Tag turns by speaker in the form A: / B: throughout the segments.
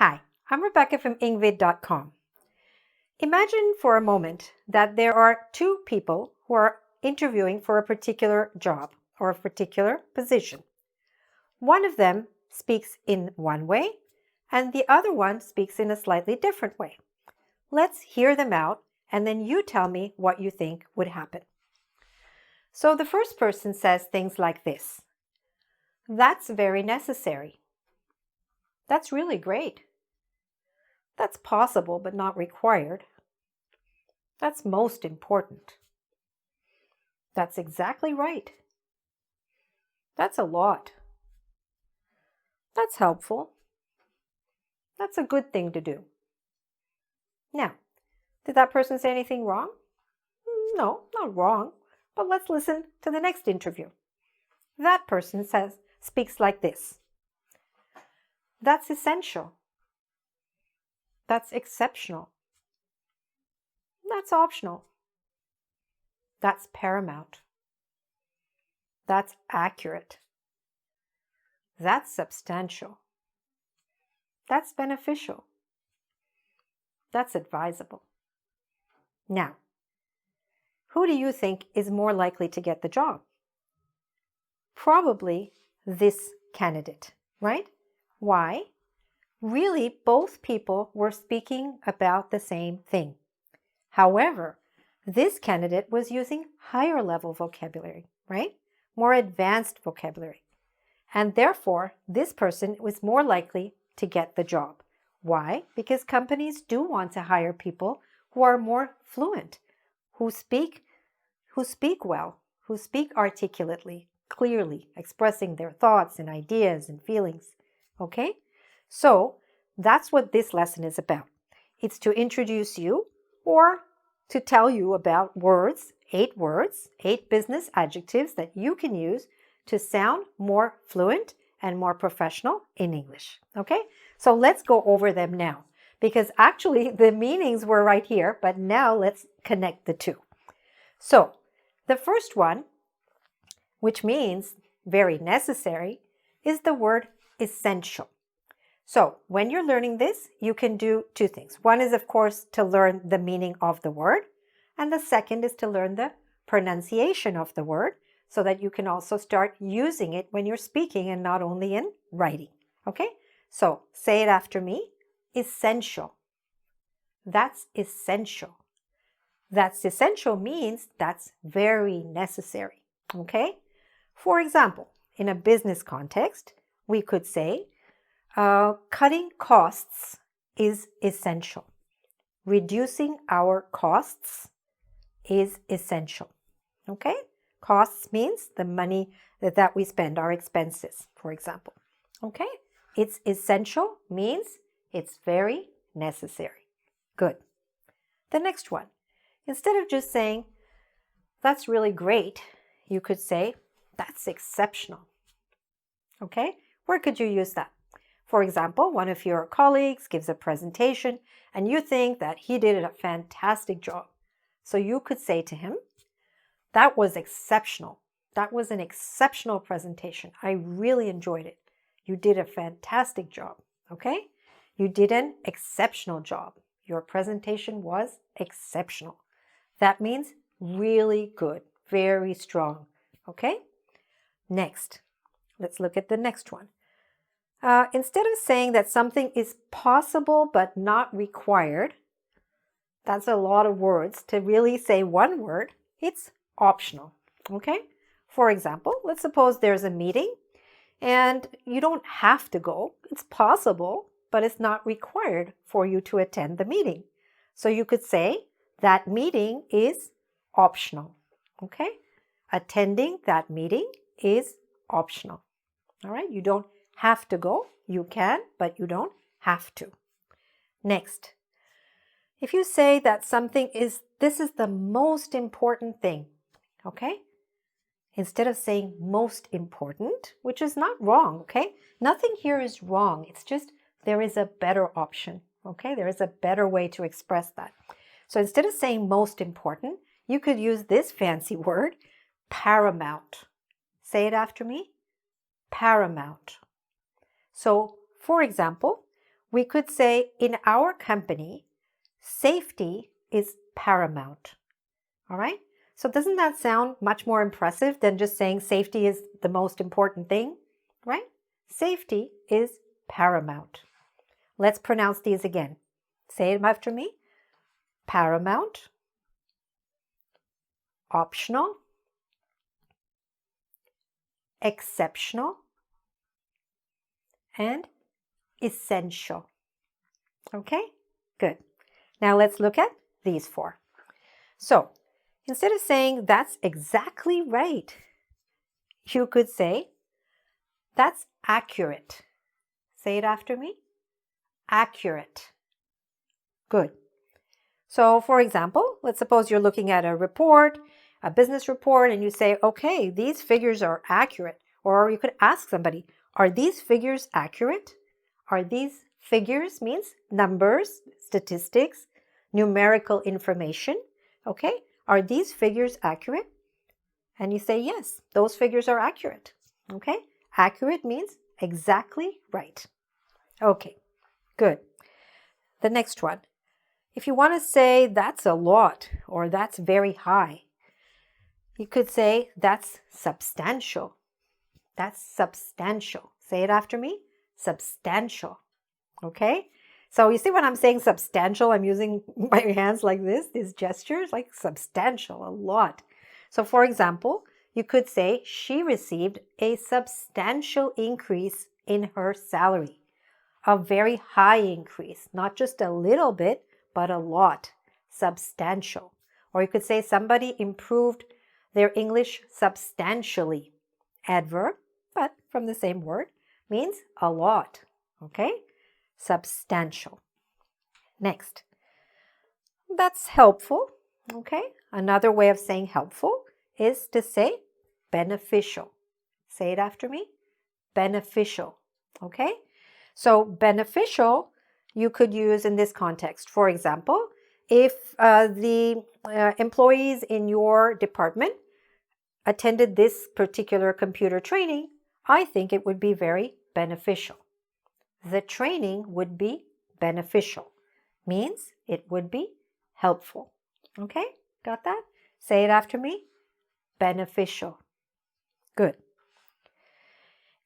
A: Hi, I'm Rebecca from engVid.com. Imagine for a moment that there are two people who are interviewing for a particular job or a particular position. One of them speaks in one way and the other one speaks in a slightly different way. Let's hear them out and then you tell me what you think would happen. So the first person says things like this. That's very necessary. That's really great. That's possible but not required. That's most important. That's exactly right. That's a lot. That's helpful. That's a good thing to do. Now, did that person say anything wrong? No, not wrong. But let's listen to the next interview. That person speaks like this. That's essential. That's exceptional. That's optional. That's paramount. That's accurate. That's substantial. That's beneficial. That's advisable. Now, who do you think is more likely to get the job? Probably this candidate, right? Why? Really, both people were speaking about the same thing. However, this candidate was using higher level vocabulary, right? More advanced vocabulary. And therefore, this person was more likely to get the job. Why? Because companies do want to hire people who are more fluent, who speak well, who speak articulately, clearly, expressing their thoughts and ideas and feelings. Okay? So that's what this lesson is about. It's to introduce you or to tell you about words, 8 business adjectives that you can use to sound more fluent and more professional in English. Okay? So let's go over them now because actually the meanings were right here, but now let's connect the two. So the first one, which means very necessary, is the word essential. So when you're learning this, you can do two things. One is, of course, to learn the meaning of the word. And the second is to learn the pronunciation of the word so that you can also start using it when you're speaking and not only in writing. Okay? So say it after me. Essential. That's essential. That's essential means that's very necessary. Okay? For example, in a business context, we could say, cutting costs is essential. Reducing our costs is essential. Okay? Costs means the money that we spend, our expenses, for example. Okay? It's essential means it's very necessary. Good. The next one. Instead of just saying, that's really great, you could say, that's exceptional. Okay? Where could you use that? For example, one of your colleagues gives a presentation and you think that he did a fantastic job. So you could say to him, that was exceptional. That was an exceptional presentation. I really enjoyed it. You did a fantastic job. Okay? You did an exceptional job. Your presentation was exceptional. That means really good, very strong. Okay? Next, let's look at the next one. Instead of saying that something is possible but not required, that's a lot of words. To really say one word, it's optional. Okay? For example, let's suppose there's a meeting and you don't have to go. It's possible, but it's not required for you to attend the meeting. So you could say that meeting is optional. Okay? Attending that meeting is optional. All right? You don't have to go. You can, but you don't have to. Next, if you say that this is the most important thing, okay? Instead of saying most important, which is not wrong, okay? Nothing here is wrong. It's just there is a better option, okay? There is a better way to express that. So instead of saying most important, you could use this fancy word, paramount. Say it after me. Paramount. So, for example, we could say in our company, safety is paramount. All right? So doesn't that sound much more impressive than just saying safety is the most important thing, right? Safety is paramount. Let's pronounce these again. Say it after me. Paramount, optional, exceptional, and essential. Okay, good. Now let's look at these four. So instead of saying that's exactly right, you could say that's accurate. Say it after me. Accurate. Good. So for example, let's suppose you're looking at a report, a business report, and you say, okay, these figures are accurate. Or you could ask somebody, are these figures accurate? Are these figures means numbers, statistics, numerical information? Okay, are these figures accurate? And you say, yes, those figures are accurate. Okay, accurate means exactly right. Okay, good. The next one. If you want to say that's a lot or that's very high, you could say that's substantial. That's substantial. Say it after me. Substantial. Okay? So you see when I'm saying substantial, I'm using my hands like this, these gestures, like substantial, a lot. So for example, you could say she received a substantial increase in her salary. A very high increase, not just a little bit, but a lot, substantial. Or you could say somebody improved their English substantially. Adverb, but from the same word, means a lot. Okay? Substantial. Next. That's helpful. Okay? Another way of saying helpful is to say beneficial. Say it after me. Beneficial. Okay? So beneficial you could use in this context. For example, if the employees in your department attended this particular computer training, I think it would be very beneficial. The training would be beneficial. Means it would be helpful. Okay, got that? Say it after me. Beneficial. Good.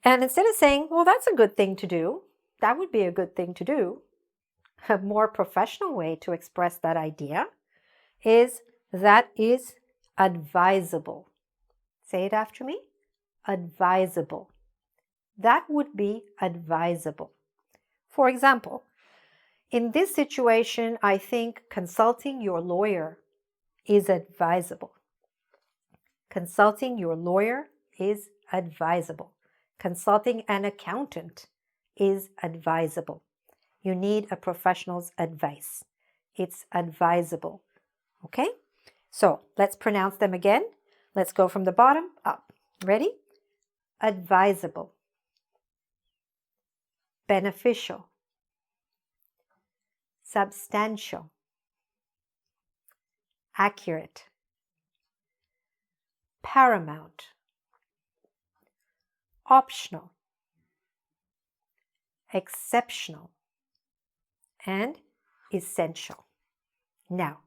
A: And instead of saying, well, that's a good thing to do, that would be a good thing to do, a more professional way to express that idea is that is advisable. Say it after me. Advisable. That would be advisable. For example, in this situation, I think consulting your lawyer is advisable. Consulting your lawyer is advisable. Consulting an accountant is advisable. You need a professional's advice. It's advisable. Okay? So let's pronounce them again. Let's go from the bottom up. Ready? Advisable. Beneficial. Substantial. Accurate. Paramount. Optional. Exceptional. And essential. Now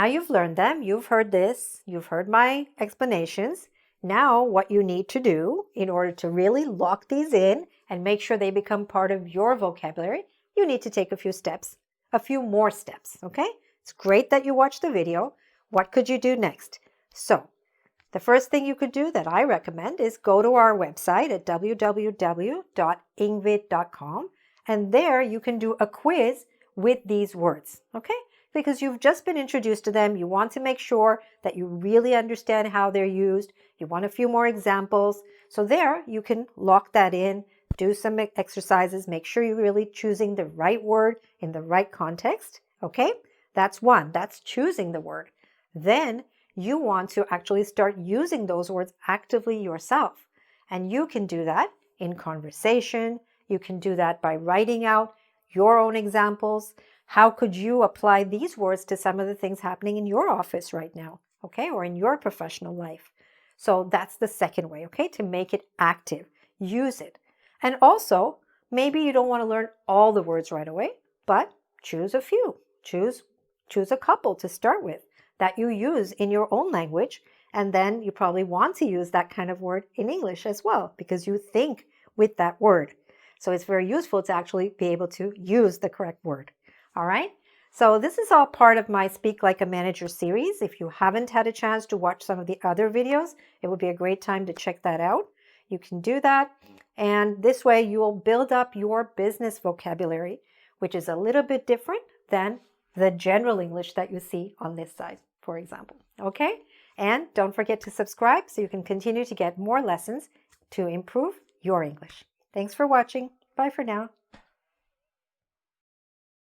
A: you've learned them, you've heard this, you've heard my explanations. Now what you need to do in order to really lock these in and make sure they become part of your vocabulary, you need to take a few steps, a few more steps, okay? It's great that you watched the video. What could you do next? So, the first thing you could do that I recommend is go to our website at www.engvid.com, and there you can do a quiz with these words, okay? Because you've just been introduced to them. You want to make sure that you really understand how they're used. You want a few more examples. So there you can lock that in, do some exercises, make sure you're really choosing the right word in the right context, okay? That's one, that's choosing the word. Then you want to actually start using those words actively yourself. And you can do that in conversation. You can do that by writing out your own examples. How could you apply these words to some of the things happening in your office right now, okay, or in your professional life? So that's the second way, okay, to make it active. Use it. And also, Maybe you don't want to learn all the words right away, but choose a few. Choose a couple to start with that you use in your own language, and then you probably want to use that kind of word in English as well because you think with that word. So it's very useful to actually be able to use the correct word. All right? So this is all part of my Speak Like a Manager series. If you haven't had a chance to watch some of the other videos, it would be a great time to check that out. You can do that. And this way you will build up your business vocabulary, which is a little bit different than the general English that you see on this side, for example. Okay? And don't forget to subscribe so you can continue to get more lessons to improve your English. Thanks for watching. Bye for now.